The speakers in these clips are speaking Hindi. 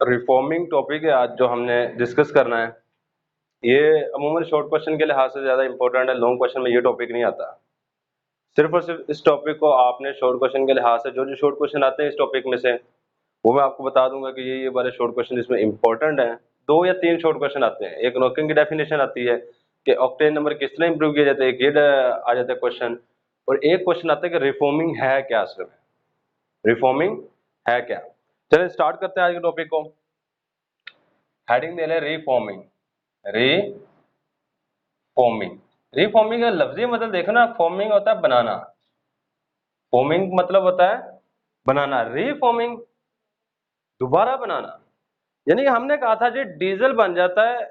रिफॉर्मिंग टॉपिक है आज जो हमने डिस्कस करना है। ये अमूमन शॉर्ट क्वेश्चन के लिहाज से ज़्यादा इंपॉर्टेंट है, लॉन्ग क्वेश्चन में ये टॉपिक नहीं आता। सिर्फ और सिर्फ इस टॉपिक को आपने शॉर्ट क्वेश्चन के लिहाज से जो जो शॉर्ट क्वेश्चन आते हैं इस टॉपिक में से वो मैं आपको बता दूंगा कि ये वाले शॉर्ट क्वेश्चन इसमें इंपॉर्टेंट हैं। 2 या 3 शॉर्ट क्वेश्चन आते हैं। एक नोकिंग की डेफिनेशन आती है कि ऑक्टेन नंबर किस तरह इंप्रूव किया जाता है, एक ये आ जाता है क्वेश्चन। और एक क्वेश्चन आता है कि रिफॉर्मिंग है क्या, असल में रिफॉर्मिंग है क्या। चलिए स्टार्ट करते हैं आज के टॉपिक को। हेडिंग दे ले रिफॉर्मिंग। रिफॉर्मिंग रिफॉर्मिंग का लफ्जी मतलब देखो ना, फॉर्मिंग होता है बनाना, फॉर्मिंग मतलब होता है बनाना, रिफॉर्मिंग दोबारा बनाना। यानी कि हमने कहा था जी डीजल बन जाता है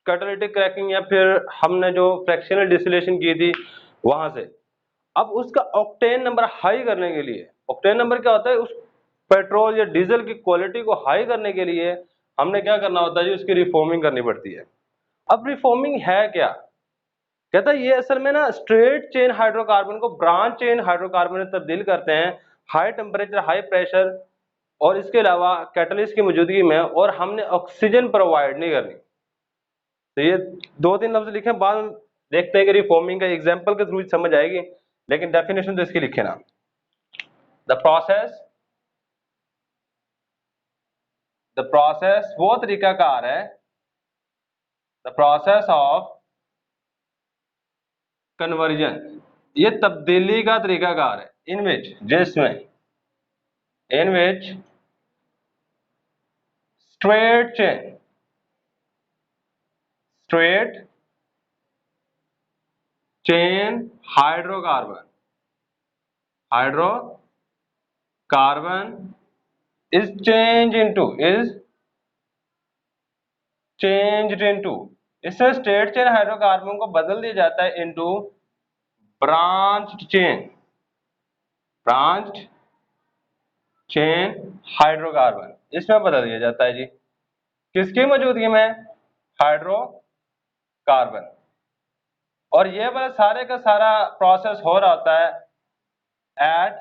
कैटालिटिक क्रैकिंग या फिर हमने जो फ्रैक्शनल डिस्टिलेशन की थी वहां से। अब उसका ऑक्टेन नंबर हाई करने के लिए, ऑक्टेन नंबर क्या होता है, उस पेट्रोल या डीजल की क्वालिटी को हाई करने के लिए हमने क्या करना होता है जी, उसकी रिफॉर्मिंग करनी पड़ती है। अब रिफॉर्मिंग है क्या, कहता है ये असल में ना स्ट्रेट चेन हाइड्रोकार्बन को ब्रांच चेन हाइड्रोकार्बन में तब्दील करते हैं हाई टेम्परेचर हाई प्रेशर और इसके अलावा कैटलिस्ट की मौजूदगी में, और हमने ऑक्सीजन प्रोवाइड नहीं करनी। तो ये 2-3 लफ्ज लिखे, बाद में देखते हैं कि रिफॉर्मिंग का एग्जांपल के थ्रू समझ आएगी, लेकिन डेफिनेशन तो इसकी लिखे ना। द प्रोसेस वो तरीकाकार है, द प्रोसेस ऑफ कन्वर्जन, ये तब्दीली का तरीकाकार है, इन विच जिसमें in which straight chain hydrocarbon is changed into, इससे स्ट्रेट चेन हाइड्रोकार्बन को बदल दिया जाता है इनटू ब्रांच्ड चेन हाइड्रोकार्बन, इसमें बदल दिया जाता है जी किसकी मौजूदगी में, हाइड्रोकार्बन। और ये वाला सारे का सारा प्रोसेस हो रहा होता है एट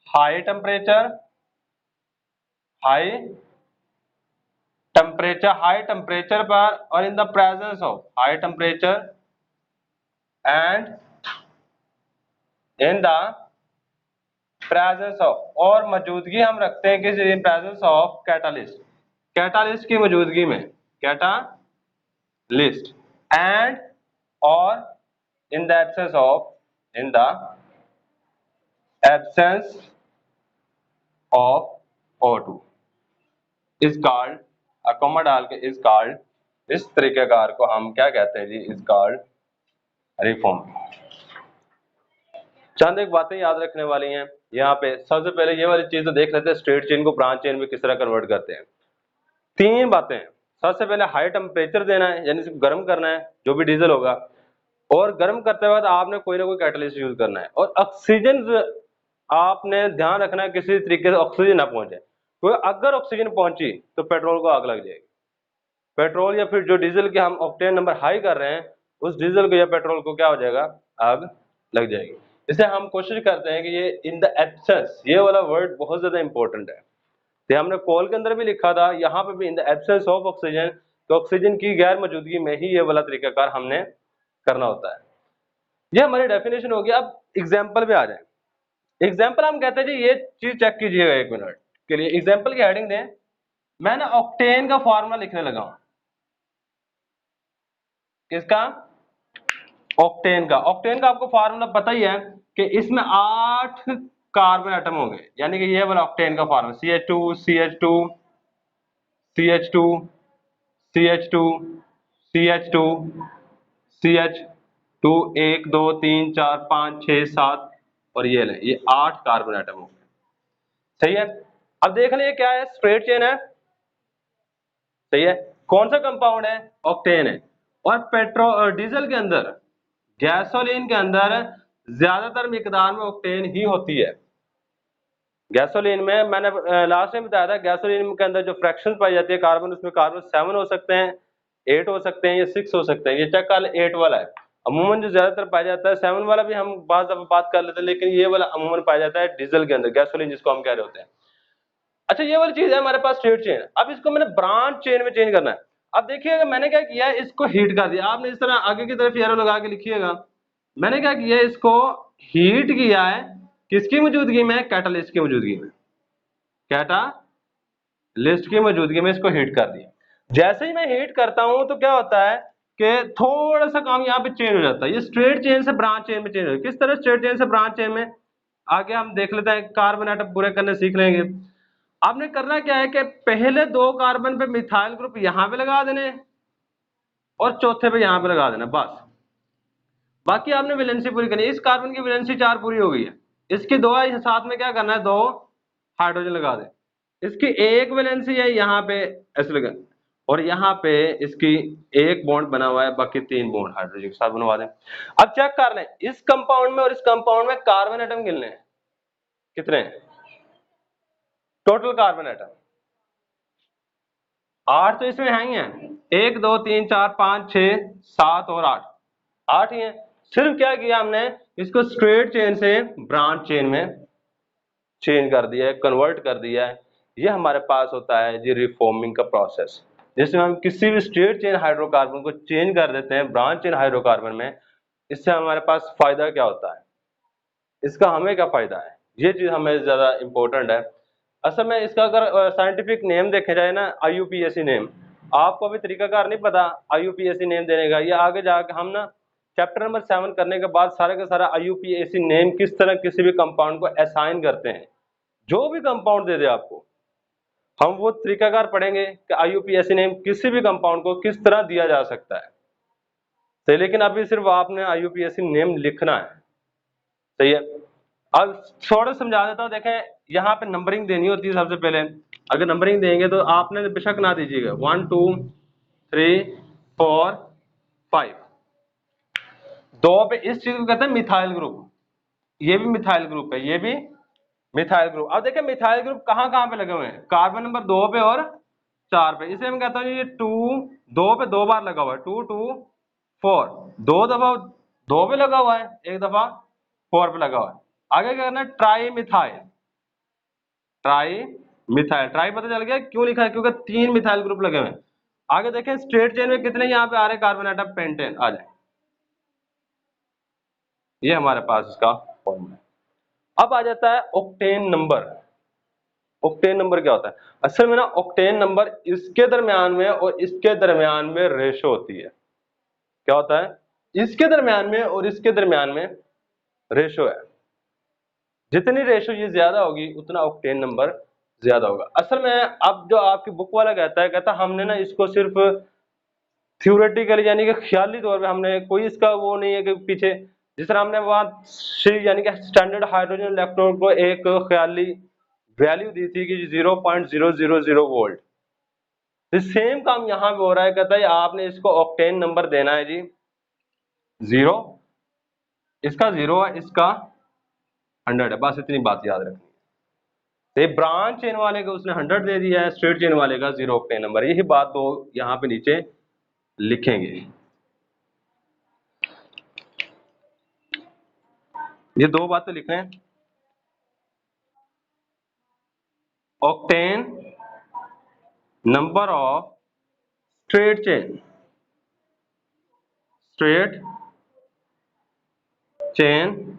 हाई टेम्परेचर पर और in the presence of high temperature and in the presence of, और मौजूदगी हम रखते हैं किस, इन प्रेजेंस ऑफ कैटालिस्ट की मौजूदगी में, कैटालिस्ट एंड और in the absence of O2 is called, अकोमा डाल के इज कॉल्ड, इस तरीकेकार को हम क्या कहते हैं जी, इज कॉल्ड रिफॉर्मिंग। चंद एक बातें याद रखने वाली हैं यहाँ पे। सबसे पहले ये वाली चीज तो देख लेते हैं, स्ट्रेट चेन को ब्रांच चेन में किस तरह कन्वर्ट करते हैं। 3 बातें हैं। सबसे पहले हाई टेम्परेचर देना है, यानी इसको गर्म करना है जो भी डीजल होगा, और गर्म करते वक्त आपने कोई ना कोई कैटलिस्ट यूज करना है, और ऑक्सीजन आपने ध्यान रखना है किसी तरीके से ऑक्सीजन ना पहुंचे, क्योंकि अगर ऑक्सीजन पहुंची तो पेट्रोल को आग लग जाएगी। पेट्रोल या फिर जो डीजल के हम ऑक्टेन नंबर हाई कर रहे हैं उस डीजल को या पेट्रोल को क्या हो जाएगा, आग लग जाएगी। इसलिए हम कोशिश करते हैं कि ये इन द एब्सेंस, ये वाला वर्ड बहुत ज्यादा इंपॉर्टेंट है। तो हमने कॉल के अंदर भी लिखा था, यहाँ पे भी इन द एब्सेंस ऑफ ऑक्सीजन, तो ऑक्सीजन की गैर मौजूदगी में ही ये वाला तरीकाकार हमने करना होता है। ये हमारी डेफिनेशन हो गया। अब एग्जाम्पल पे आ जाए। एग्जाम्पल हम कहते हैं जी, ये चीज चेक कीजिएगा 1 मिनट के लिए। एग्जाम्पल की हेडिंग दें, मैं ना ऑक्टेन का फॉर्मूला लिखने लगा हूं। किसका, ऑक्टेन का। ऑक्टेन का आपको फार्मूला पता ही है कि इसमें 8 कार्बन एटम होंगे, यानी कि ये वाला ऑक्टेन का formula CH2 CH2 CH2 CH2 CH2 CH2 1 2 3 4 5 6 7 और ये ले, ये 8 कार्बन एटम होंगे। सही है। अब देख लें क्या है, स्ट्रेट चेन है, सही है। कौन सा कंपाउंड है, ऑक्टेन है। और पेट्रोल डीजल के अंदर, गैसोलीन के अंदर ज्यादातर मिकदार में ऑक्टेन ही होती है। गैसोलीन में मैंने लास्ट में बताया था, गैसोलीन के अंदर जो फ्रैक्शंस पाई जाती है कार्बन, उसमें कार्बन 7 हो सकते हैं, 8 हो सकते हैं या 6 हो सकते हैं। ये चेक कर 8 वाला है अमूमन जो ज्यादातर पाया जाता है। 7 वाला भी हम बात कर लेते हैं, लेकिन ये वाला अमूमन पाया जाता है डीजल के अंदर, गैसोलीन जिसको हम कह रहे होते हैं। अच्छा ये वाली चीज है हमारे पास स्ट्रेट चेन, अब इसको मैंने ब्रांच चेन में चेंज करना है। अब देखिएगा मैंने क्या किया है, इसको हीट कर दिया, आपने इस तरह आगे की तरफ एरो लगा के लिखिएगा। मैंने क्या किया है, इसको हीट किया है किसकी मौजूदगी में, कैटालिस्ट की मौजूदगी में, कैटालिस्ट की मौजूदगी में इसको हीट कर दिया। जैसे ही मैं हीट करता हूं तो क्या होता है कि थोड़ा सा काम यहाँ पे चेंज हो जाता है, ये स्ट्रेट चेन से ब्रांच चेन में चेंज हो, किस तरह स्ट्रेट चेन से ब्रांच चेन में, आगे हम देख लेते हैं, कार्बन एटम पूरे करने सीख लेंगे। आपने करना क्या है कि पहले 2 कार्बन पे मिथाइल ग्रुप यहां पे लगा देने और चौथे पे यहां पे लगा देना, बस। बाकी आपने वैलेंसी पूरी करनी है। इस कार्बन की वैलेंसी 4 पूरी हो गई है, इसकी 2 है, साथ में क्या करना है, 2 हाइड्रोजन लगा दे। इसकी एक वैलेंसी है यहाँ पे ऐसे लगा, और यहाँ पे इसकी एक बॉन्ड बना हुआ है, बाकी 3 बॉन्ड हाइड्रोजन के साथ बनवा दें। अब चेक कर लें इस कंपाउंड में और इस कंपाउंड में कार्बन एटम गिनने हैं, कितने हैं टोटल कार्बन एटम, 8 तो इसमें है ही हैं, 1 2 3 4 5 6 7 और 8 ही हैं। सिर्फ क्या किया हमने, इसको स्ट्रेट चेन से ब्रांच चेन में चेंज कर दिया है, कन्वर्ट कर दिया है। ये हमारे पास होता है जी रिफॉर्मिंग का प्रोसेस, जिसमें हम किसी भी स्ट्रेट चेन हाइड्रोकार्बन को चेंज कर देते हैं ब्रांच चेन हाइड्रोकार्बन में। इससे हमारे पास फायदा क्या होता है, इसका हमें क्या फायदा है, ये चीज हमें ज्यादा इंपॉर्टेंट है। असल में इसका अगर साइंटिफिक नेम देखे जाए ना, IUPAC नेम, आपको अभी तरीकाकार नहीं पता IUPAC नेम देने का, ये आगे जाके हम ना चैप्टर नंबर 7 करने के बाद सारा का सारा IUPAC नेम किस तरह किसी भी कंपाउंड को असाइन करते हैं, जो भी कंपाउंड दे दे आपको, हम वो तरीकाकार पढ़ेंगे कि IUPAC नेम किसी भी कंपाउंड को किस तरह दिया जा सकता है। सही, लेकिन अभी सिर्फ आपने IUPAC नेम लिखना है, सही है। अब थोड़ा समझा देता हूँ, देखें यहाँ पे नंबरिंग देनी होती है सबसे पहले। अगर नंबरिंग देंगे तो आपने बेशक ना दीजिएगा 1 2 3 4 5, 2 पे इस चीज को कहते हैं मिथाइल ग्रुप, ये भी मिथाइल ग्रुप है, ये भी मिथाइल ग्रुप। अब देखिए मिथाइल ग्रुप कहाँ कहाँ पे लगे हुए हैं, कार्बन नंबर 2 पे और 4 पे, इसे हम कहते हैं ये 2, 2 पे 2 बार लगा हुआ है, 2 2 4, 2 दफा 2 पे लगा हुआ है, 1 दफा 4 पे लगा हुआ है। आगे क्या करना है, tri methyl, tri methyl, try पता चल गया क्यों लिखा है, क्योंकि 3 मिथाइल ग्रुप लगे हुए हैं। आगे देखें स्ट्रेट चेन में कितने यहाँ पे आ रहे हैं कार्बन एटम, पेंटेन आ जाए, ये हमारे पास इसका फॉर्मूला है। अब आ जाता है ऑक्टेन नंबर। ऑक्टेन नंबर क्या होता है, असल में ना ऑक्टेन नंबर इसके दरमियान में और इसके दरमियान में रेशो होती है। क्या होता है, इसके दरमियान में और इसके दरमियान में रेशो है, जितनी रेशो ये ज्यादा होगी उतना ऑक्टेन नंबर ज्यादा होगा। असल में अब जो आपकी बुक वाला कहता है हमने ना इसको सिर्फ थ्योरेटिकली यानी कि ख्याली तौर पे, हमने कोई इसका वो नहीं है कि पीछे, जिस तरह हमने वहां यानी कि स्टैंडर्ड हाइड्रोजन इलेक्ट्रोड को एक ख्याली वैल्यू दी थी कि 0.000 वोल्ट, तो सेम काम यहाँ पे हो रहा है। कहता है आपने इसको ऑक्टेन नंबर देना है जी 0, इसका 0 है, इसका 100 है, बस इतनी बात याद रखनी है। तो ब्रांच चेन वाले को उसने 100 दे दिया है, स्ट्रेट चेन वाले का 0 ऑक्टेन नंबर, यही बात दो यहाँ पे नीचे लिखेंगे। ये 2 बातें लिख रहे हैं, octane number of straight chain, straight chain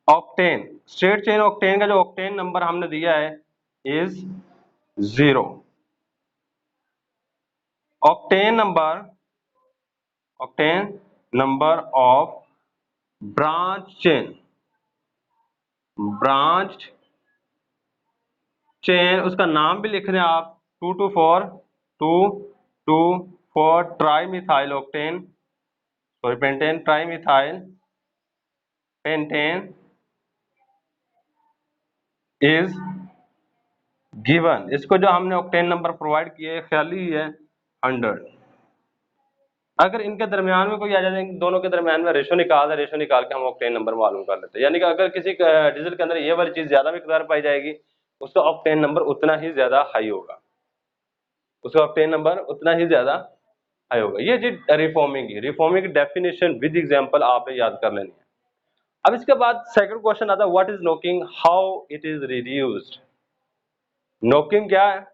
octane, straight chain octane का जो ऑक्टेन नंबर हमने दिया है is 0। Octane number of branch chain, branch chain, उसका नाम भी लिख दें आप 224 224 tri methyl octane, sorry pentane, tri methyl pentane is given. इसको जो हमने ऑक्टेन नंबर प्रोवाइड किए ख्याली है 100। अगर इनके दरमियान में कोई आ जाए, दोनों के दरमियान में रेशो निकाल दे, रेशो निकाल के हम ऑक्टेन नंबर मालूम कर लेते हैं। यानी कि अगर किसी डीजल के अंदर ये वाली चीज ज्यादा मिकदार पाई जाएगी, उसका ऑक्टेन नंबर उतना ही ज्यादा हाई होगा, उसका ऑक्टेन नंबर उतना ही ज्यादा हाई होगा। ये जी रिफॉर्मिंग की डेफिनेशन विद एग्जांपल आपने याद कर लेनी है। अब इसके बाद सेकंड क्वेश्चन आता है, what is knocking, how it is reduced. Knocking क्या है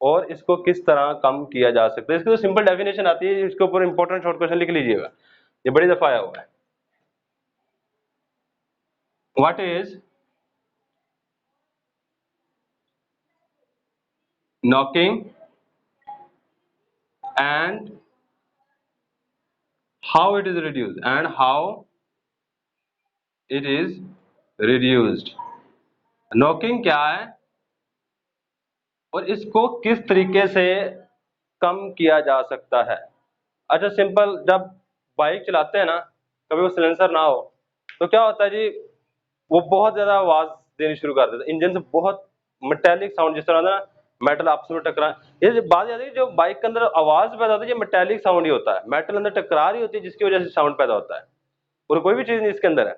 और इसको किस तरह कम किया जा सकता है, इसकी तो सिंपल डेफिनेशन आती है, इसके ऊपर इंपॉर्टेंट शॉर्ट क्वेश्चन लिख लीजिएगा, ये बड़ी दफा आया हुआ है। What is knocking and how it is reduced and how it is reduced। knocking क्या है और इसको किस तरीके से कम किया जा सकता है। अच्छा सिंपल, जब बाइक चलाते हैं ना, कभी वो सिलेंसर ना हो तो क्या होता है जी, वो बहुत ज्यादा आवाज देनी शुरू कर देता है, इंजन से बहुत मेटेलिक साउंड, जिस तरह ना मेटल आपस में टकरा, ये जो बात याद है जो बाइक के अंदर आवाज पैदा होती है ये मेटेलिक साउंड ही होता है, मेटल अंदर टकरा रही होती है जिसकी वजह से साउंड पैदा होता है, और कोई भी चीज नहीं इसके अंदर है,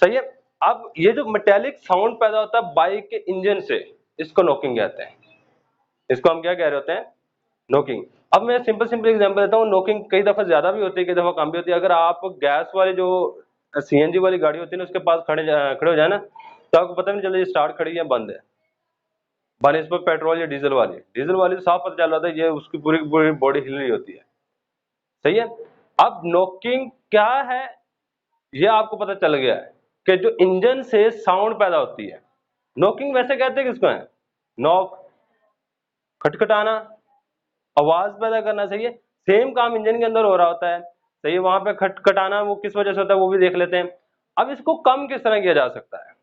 सही है। अब ये जो मेटेलिक साउंड पैदा होता है बाइक के इंजन से, इसको नॉकिंग कहते हैं, इसको हम क्या कह रहे होते हैं, नॉकिंग। अब मैं सिंपल एग्जांपल देता हूँ, नॉकिंग कई दफा ज्यादा भी होती है, कई दफा कम भी होती है। अगर आप गैस वाली जो सीएनजी वाली गाड़ी होती है ना, उसके पास खड़े हो जाए ना, तो आपको पता नहीं चलता ये स्टार्ट खड़ी है बंद है, इस पर पेट्रोल या डीजल वाली तो साफ पता चल रहा था, ये उसकी पूरी पूरी बॉडी हिल रही होती है, सही है। अब नॉकिंग क्या है ये आपको पता चल गया है कि जो इंजन से साउंड पैदा होती है, नॉकिंग वैसे कहते हैं किसको है, नॉक, खटखटाना, आवाज पैदा करना, सही है। सेम काम इंजन के अंदर हो रहा होता है, सही है, वहां पे खटखटाना वो किस वजह से होता है वो भी देख लेते हैं। अब इसको कम किस तरह किया जा सकता है,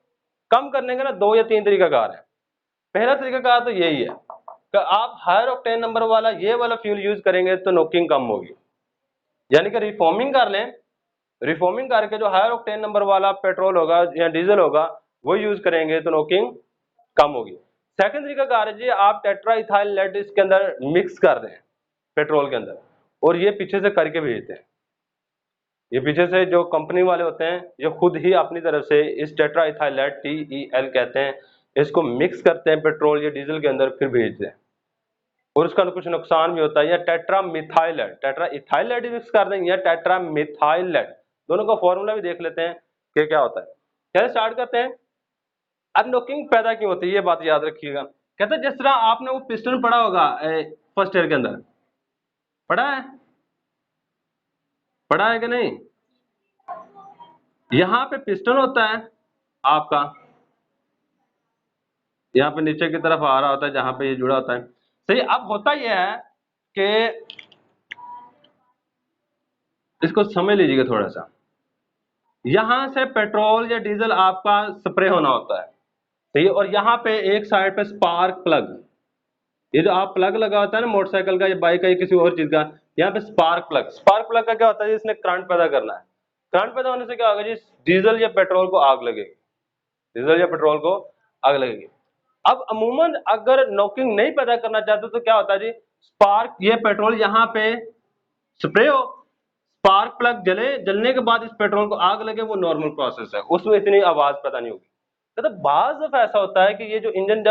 कम करने का ना 2 या 3 तरीकाकार है। पहला तरीकाकार तो यही है कि आप हायर ऑक्टेन नंबर वाला ये वाला फ्यूल यूज करेंगे तो नॉकिंग कम होगी, यानी कि रिफॉर्मिंग कर लें, रिफॉर्मिंग करके जो हायर ऑक्टेन नंबर वाला पेट्रोल होगा या डीजल होगा वो यूज करेंगे तो नॉकिंग कम होगी। सेकंड तरीकाकार है जी, आप टेट्रा इथाइल लेड इसके अंदर मिक्स कर दें पेट्रोल के अंदर, और ये पीछे से करके भेजते हैं, ये पीछे से जो कंपनी वाले होते हैं ये खुद ही अपनी तरफ से इस टेट्रा इथाइलेट TEL कहते हैं, इसको मिक्स करते हैं पेट्रोल या डीजल के अंदर फिर भेजते हैं, और उसका कुछ नुकसान भी होता है। या tetra methylate, tetra ethylate mix कर दें या टेट्रा मिथाइलेट, दोनों का फॉर्मूला भी देख लेते हैं कि क्या होता है। चलिए स्टार्ट करते हैं। अब नॉकिंग पैदा क्यों होती है ये बात याद रखिएगा। कहते हैं जिस तरह आपने वो पिस्टन पढ़ा होगा फर्स्ट ईयर के अंदर, पढ़ा है कि नहीं, यहाँ पे पिस्टन होता है आपका, यहाँ पे नीचे की तरफ आ रहा होता है जहां पे ये जुड़ा होता है, सही। अब होता यह है कि इसको समझ लीजिएगा थोड़ा सा, यहां से पेट्रोल या डीजल आपका स्प्रे होना होता है, सही, और यहाँ पे एक साइड पे स्पार्क प्लग, ये जो आप प्लग लगा होता है ना मोटरसाइकिल का या बाइक का या किसी और चीज का, यहाँ पे स्पार्क प्लग का क्या होता है, इसने करंट पैदा करना है, करंट पैदा होने से क्या होगा जी, डीजल या पेट्रोल को आग लगेगी, डीजल या पेट्रोल को आग लगेगी। अब अमूमन अगर नॉकिंग नहीं पैदा करना चाहते तो क्या होता है जी, स्पार्क, ये पेट्रोल यहाँ पे स्प्रे हो, स्पार्क प्लग जले, जलने के बाद इस पेट्रोल को आग लगे, वो नॉर्मल प्रोसेस है, उसमें इतनी आवाज पैदा नहीं होगी। तो बाज दफा ऐसा होता है कि ये जो इंजन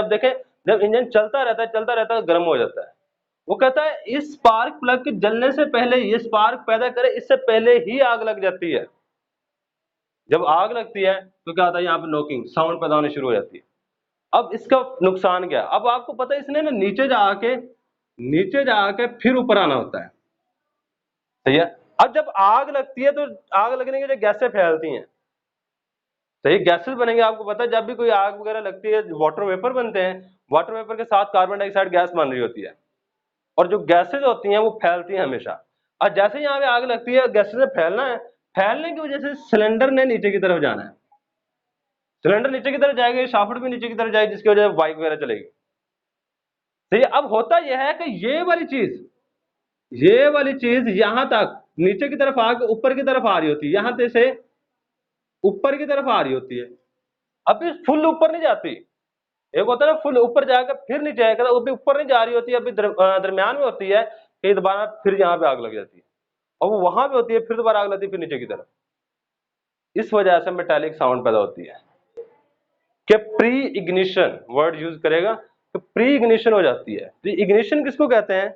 जब इंजन चलता रहता है गर्म हो जाता है, वो कहता है इस स्पार्क प्लग के जलने से पहले, ये स्पार्क पैदा करे इससे पहले ही आग लग जाती है। जब आग लगती है तो क्या होता है, यहाँ पे नॉकिंग साउंड पैदा होनी शुरू हो जाती है। अब इसका नुकसान क्या है, अब आपको पता है इसने ना नीचे जाके फिर ऊपर आना होता है, सही है। अब जब आग लगती है तो आग लगने की जो गैसें फैलती हैं, सही, गैसेस बनेंगे, आपको पता है जब भी कोई आग वगैरह लगती है वाटर वेपर बनते हैं, वाटर वेपर के साथ कार्बन डाइऑक्साइड गैस बन रही होती है, और जो गैसेज होती हैं वो फैलती हैं हमेशा। और जैसे यहाँ पे आग लगती है गैसेज ने फैलना है, फैलने की वजह से सिलेंडर ने नीचे की तरफ जाना है, सिलेंडर नीचे की तरफ जाएगा, शाफ्ट भी नीचे की तरफ जाएगी, जिसकी वजह से बाइक वगैरह चलेगी, सही। अब होता यह है कि ये वाली चीज यहां तक नीचे की तरफ आके ऊपर की तरफ आ रही होती है, यहां से ऊपर की तरफ आ रही होती है। अब ये फुल ऊपर नहीं जाती, एक होता है ना फुल ऊपर जाकर फिर नीचे आएगा, वो भी ऊपर नहीं जा रही होती है, अभी दरमियान में होती है, कई दोबारा फिर यहाँ पे आग लग जाती है, और वो वहां पे होती है फिर दोबारा आग लगती है फिर नीचे की तरफ, इस वजह से मेटालिक साउंड पैदा होती है। कि प्री इग्निशन वर्ड यूज करेगा तो प्री इग्निशन हो जाती है। प्री इग्निशन किसको कहते हैं,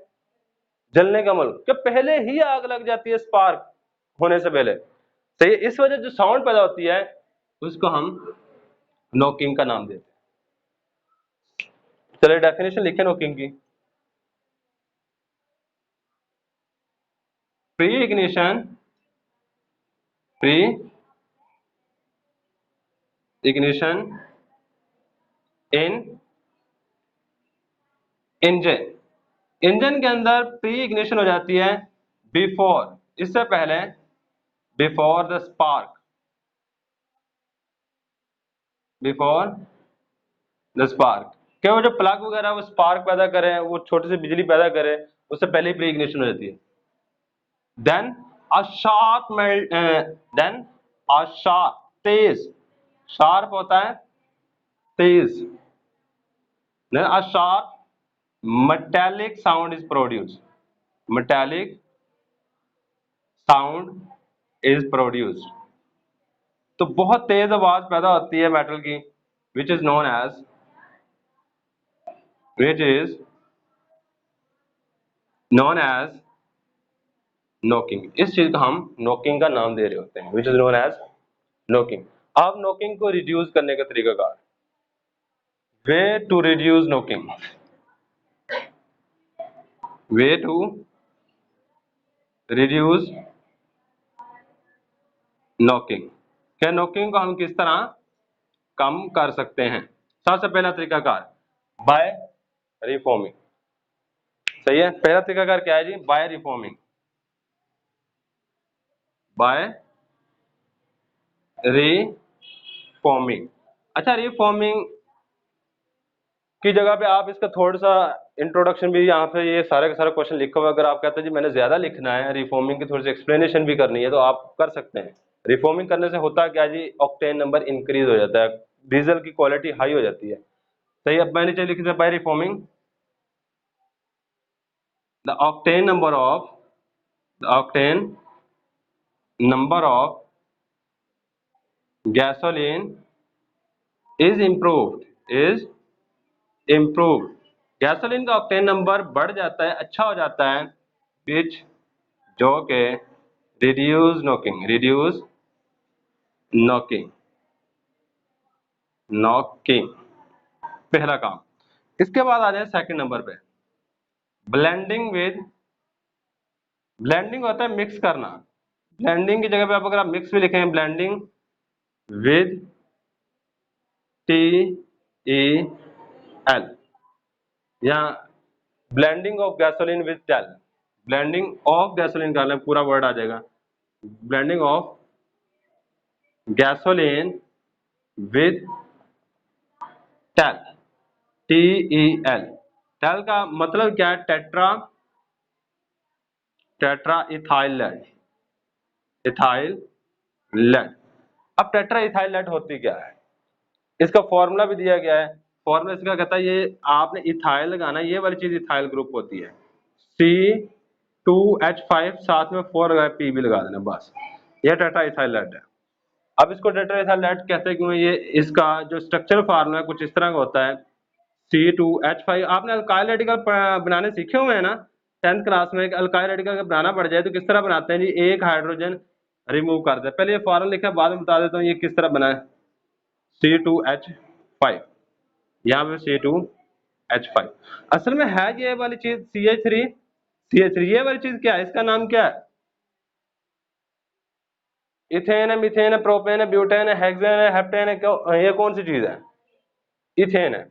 जलने का अमल, कि पहले ही आग लग जाती है स्पार्क होने से पहले, सही है। इस वजह जो साउंड पैदा होती है उसको हम नॉकिंग का नाम देते हैं। चलिए डेफिनेशन लिखे नॉकिंग की। प्री इग्निशन इन इंजन, इंजन के अंदर प्री इग्निशन हो जाती है बिफोर, इससे पहले, before the spark, before the spark, क्या वो जो प्लग वगैरह वो स्पार्क पैदा करे, वो छोटी सी बिजली पैदा करे, उससे पहले ही प्री इग्निशन हो जाती है। Then a sharp then a sharp, तेज, शार्प होता है तेज, then a sharp metallic sound is produced, metallic sound is produced, तो बहुत तेज आवाज पैदा होती है मेटल की, which is known as, which is known as knocking, इस चीज का हम knocking का नाम दे रहे होते हैं, which is known as knocking। अब knocking को रिड्यूस करने का तरीका का, way to reduce knocking, way to reduce knocking, क्या knocking को हम किस तरह कम कर सकते हैं। सबसे पहला तरीकाकार बाय रिफॉर्मिंग, सही है। पहला तरीकाकार क्या है जी, बाय रिफॉर्मिंग, बाय रिफॉर्मिंग। अच्छा, रिफॉर्मिंग की जगह पे आप इसका थोड़ा सा इंट्रोडक्शन भी यहाँ पे, ये सारे का सारा क्वेश्चन लिखा हुआ है, अगर आप कहते हैं जी मैंने ज्यादा लिखना है, रिफॉर्मिंग की थोड़ी सी एक्सप्लेनेशन भी करनी है, तो आप कर सकते हैं। रिफॉर्मिंग करने से होता क्या जी, ऑक्टेन नंबर इंक्रीज हो जाता है, डीजल की क्वालिटी हाई हो जाती है, सही। अब मैंने चाहिए लिखी by reforming the octane number of, the octane number of gasoline is improved, gasoline का ऑक्टेन नंबर बढ़ जाता है, अच्छा हो जाता है, which, जो के reduce knocking, पहला काम। इसके बाद आ जाए सेकंड नंबर पे, ब्लेंडिंग विद, ब्लेंडिंग होता है मिक्स करना, ब्लेंडिंग की जगह पे आप अगर आप मिक्स भी लिखें, ब्लेंडिंग विद TEL, या blending of gasoline with TEL, blending of gasoline का पूरा वर्ड आ जाएगा, blending of gasoline with TEL, TEL, TEL का मतलब क्या है, tetraethyl lead, ethyl lead. अब टेट्रा इथाइल लेड होती क्या है, इसका फॉर्मूला भी दिया गया है, फॉर्मूला इसका कहता है, ये आपने इथाइल लगाना, ये वाली चीज इथाइल ग्रुप होती है, C2H5 साथ में 4 P भी लगा देना, बस ये टेट्रा इथाइल लेड है। अब इसको टेट्रा इथाइल लेड कहते हैं क्यों, ये इसका जो स्ट्रक्चर फार्मूला है कुछ इस तरह का होता है, C2H5, आपने अल्काइल रेडिकल बनाने सीखे हुए हैं ना 10th क्लास में, अल्काइल रेडिकल बनाना पड़ जाए तो किस तरह बनाते हैं जी, एक हाइड्रोजन रिमूव कर दे, पहले ये फॉर्मूला लिखा है, बाद में बता देता हूँ ये किस तरह बना है, C2H5, यहाँ पे C2H5, असल में है ये वाली चीज CH3, ये वाली चीज क्या है, इसका नाम क्या है, इथेन है, मीथेन है, प्रोपेन है, ब्यूटेन है, हेक्सेन है, हेप्टेन है, ये कौन सी चीज है, इथेन है।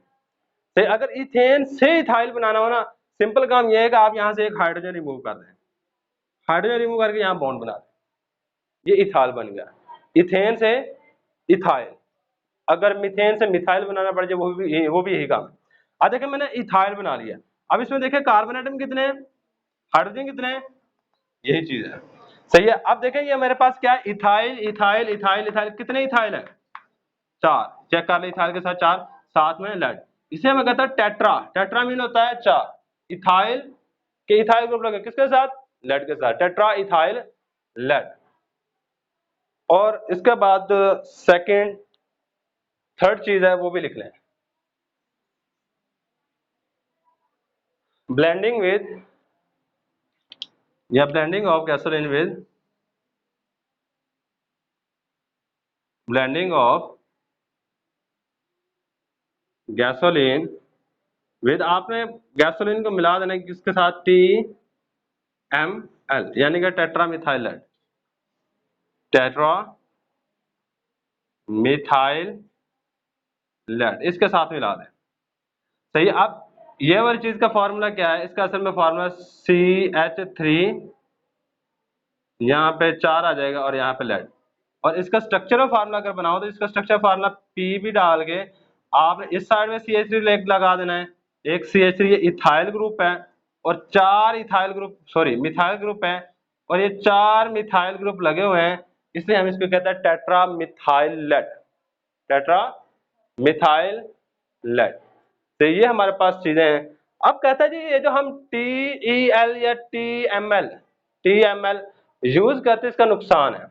तो अगर इथेन से इथाइल बनाना हो ना, सिंपल काम ये है कि आप यहां से एक हाइड्रोजन रिमूव कर दें, हाइड्रोजन रिमूव करके यहां बॉन्ड बना दें, ये इथाइल बन गया, इथेन से इथाइल। अगर मीथेन से मिथाइल बनाना पड़ जाए वो भी यही काम है। अब देखिए मैंने इथाइल बना लिया, अब इसमें देखिए कार्बन एटम कितने हैं, हाइड्रोजन कितने हैं, यही चीज है, सही है। अब देखें ये मेरे पास क्या है, इथाइल इथाइल इथाइल इथाइल, कितने इथाइल है, 4, चेक कर ले, इथाइल के साथ 4, साथ में लेड, इसे मैं कहता हूं टेट्रा, टेट्रा मीन होता है 4, इथाइल के इथाइल ग्रुप लगे किसके साथ, लेड के साथ, टेट्रा इथाइल लेड। और इसके बाद सेकंड थर्ड चीज है वो भी लिख लें, ब्लेंडिंग विद, या blending of gasoline with, blending of gasoline with आपने गैसोलीन को मिला देना किसके साथ, TML यानी कि tetramethyl lead, tetramethyl lead इसके साथ मिला दें। सही। अब ये वाली चीज का फॉर्मूला क्या है, इसका असल में फॉर्मूला CH3, यहाँ पे 4 आ जाएगा और यहाँ पे लेड। और इसका स्ट्रक्चरल फार्मूला अगर बनाओ तो इसका स्ट्रक्चर फार्मूला Pb डाल के आपने इस साइड में CH3 लगा देना है। एक CH3 ये इथाइल ग्रुप है और 4 ethyl group sorry methyl group है और ये 4 मिथाइल ग्रुप लगे हुए हैं, इसलिए हम इसको कहते हैं tetramethyl lead, tetramethyl lead. तो ये हमारे पास चीजें हैं। अब कहता है जी ये जो हम TEL या TML यूज करते हैं इसका नुकसान है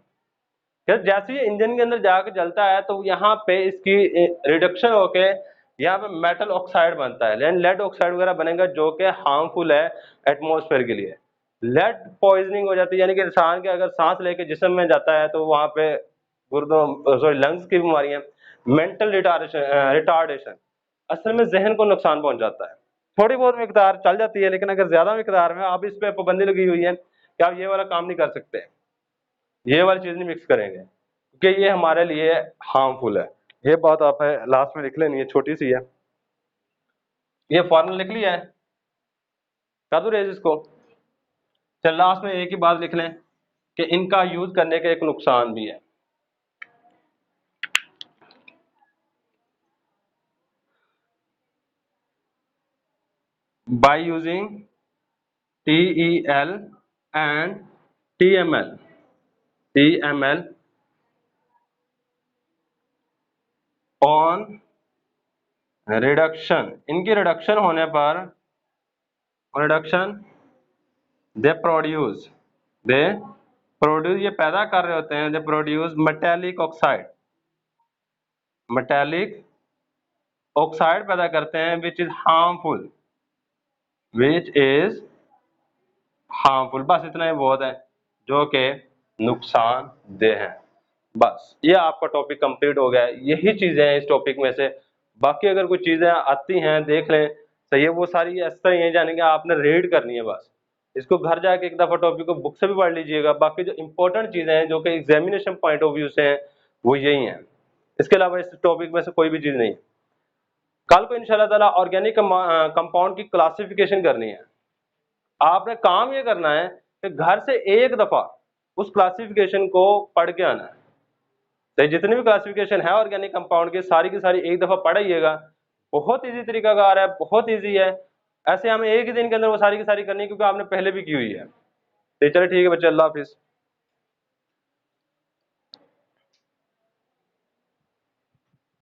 कि जैसे ये इंजन के अंदर जाकर जलता है तो यहाँ पे इसकी रिडक्शन होके यहाँ पे मेटल ऑक्साइड बनता है, लेकिन लेड ऑक्साइड वगैरह बनेगा जो कि हार्मफुल है एटमॉस्फेयर के लिए। लेड पॉइजनिंग हो जाती है, यानी कि इंसान के अगर सांस लेके जिस्म में जाता है तो वहाँ पे गुर्दों सॉरी लंग्स की बीमारियां, मेंटल रिटार्डेशन, असल में जहन को नुकसान पहुंचाता है। थोड़ी बहुत मिकदार चल जाती है, लेकिन अगर ज्यादा मिकदार में अब इस पे पाबंदी लगी हुई है कि आप ये वाला काम नहीं कर सकते, ये वाली चीज नहीं मिक्स करेंगे क्योंकि ये हमारे लिए हार्मफुल है। ये बात आप लास्ट में लिख लेनी है, छोटी सी है। ये फॉर्मूला लिख लिया है, कर दो रेज इसको। चल लास्ट में एक ही बात लिख लें कि इनका यूज करने का एक नुकसान भी है। By using TEL and TML on reduction, इनकी रिडक्शन होने पर दे प्रोड्यूस ये पैदा कर रहे होते हैं, दे प्रोड्यूस मेटेलिक ऑक्साइड पैदा करते हैं विच इज हार्मफुल, बस इतना ही बहुत है जो कि नुकसानदेह है। बस ये आपका टॉपिक कंप्लीट हो गया है। यही चीजें हैं इस टॉपिक में से। बाकी अगर कोई चीजें आती हैं देख लें, सही है, वो सारी इस तरह ही जाने कि आपने रीड करनी है बस। इसको घर जाके एक दफा टॉपिक को बुक से भी पढ़ लीजिएगा। बाकी जो इंपॉर्टेंट चीजें हैं जो कि एग्जामिनेशन पॉइंट ऑफ व्यू से हैं वो यही हैं, इसके अलावा इस टॉपिक में से कोई भी चीज नहीं। कल को इंशाल्लाह ताला ऑर्गेनिक कंपाउंड की क्लासिफिकेशन करनी है। आपने काम ये करना है कि घर से एक दफा उस क्लासिफिकेशन को पढ़ के आना है। तो जितनी भी क्लासिफिकेशन है ऑर्गेनिक कंपाउंड की सारी एक दफा पढ़ाइएगा। बहुत इजी तरीकाकार है, बहुत इजी है। ऐसे हमें एक ही दिन के अंदर वो सारी की सारी करनी है क्योंकि आपने पहले भी की हुई है। तो चलिए ठीक है बच्चे, अल्लाह हाफिज।